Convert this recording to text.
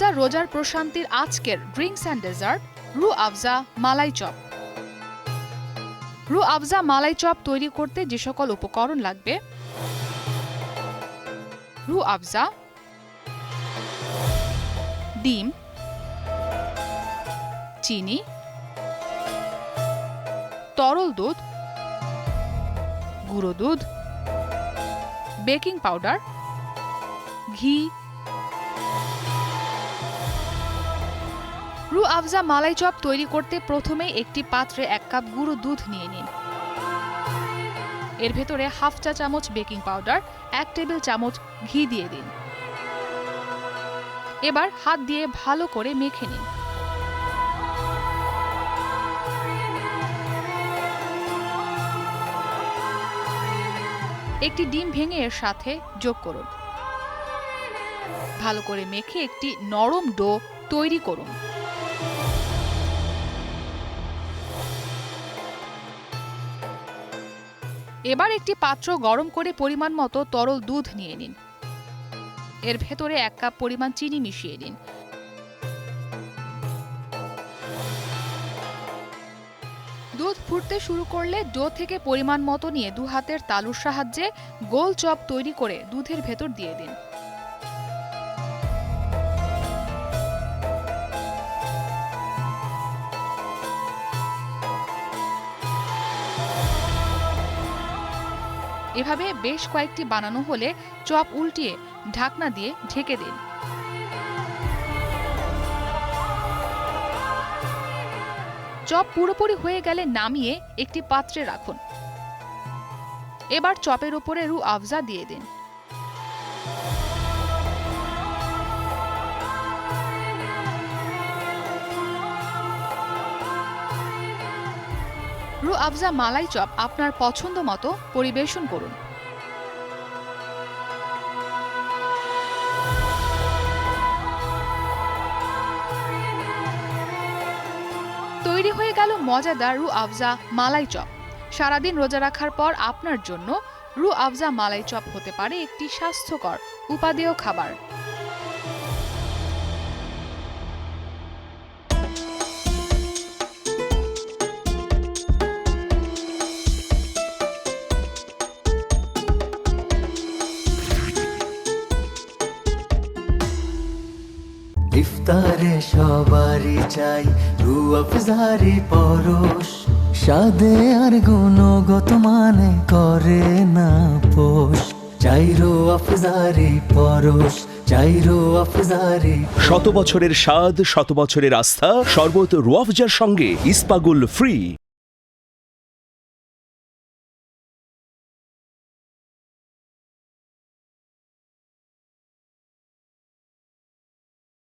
আফজা রোজার প্রশান্তির আজকের ড্রিঙ্কস অ্যান্ড ডেজার্ট রু আফজা মালাই চপ। রু আফজা মালাই চপ তৈরি করতে যে সকল উপকরণ লাগবে: রু আফজা, ডিম, চিনি, তরল দুধ, গুঁড়ো দুধ, বেকিং পাউডার, ঘি। রু আফজা মালাই চপ তৈরি করতে প্রথমে একটি পাত্রে 1 কাপ গুঁড়ো দুধ নিয়ে নিন। এর ভেতরে হাফ চা চামচ বেকিং পাউডার, 1 টেবিল চামচ ঘি দিয়ে দিন। এবার হাত দিয়ে ভালো করে মেখে নিন। একটি ডিম ভেঙে এর সাথে যোগ করুন। ভালো করে মেখে একটি নরম ডো তৈরি করুন। এবার একটি পাত্র গরম করে পরিমাণ মতো তরল দুধ নিয়ে নিন। এর ভেতরে 1 কাপ পরিমাণ চিনি মিশিয়ে দিন। দুধ ফুটতে শুরু করলে ডো থেকে পরিমাণ মতো নিয়ে 2 হাতের তালুর সাহায্যে গোল চপ তৈরি করে দুধের ভেতর দিয়ে দিন। এভাবে বেশ কয়েকটি বানানো হলে চপ উল্টিয়ে ঢাকনা দিয়ে ঢেকে দিন। চপ পুরোপুরি হয়ে গেলে নামিয়ে একটি পাত্রে রাখুন। এবার চপের উপরে রু আফজা দিয়ে দিন। রু আফজা মালাই চপ আপনার পছন্দ মতো পরিবেশন করুন। তৈরি হয়ে গেল মজাদার রু আফজা মালাই চপ। সারাদিন রোজা রাখার পর আপনার জন্য রু আফজা মালাই চপ হতে পারে একটি স্বাস্থ্যকর উপাদেয় খাবার। ইফতারে সবারই চাই রু আফজারি পরশ, স্বাদে আর গুণগত মানে করে না পোষ। চাই রু আফজারি পরশ, চাই রু আফজারি। 100 বছরের স্বাদ, 100 বছরের আস্থা, শরবত রু আফজার সঙ্গে ইস্পাগুল ফ্রি।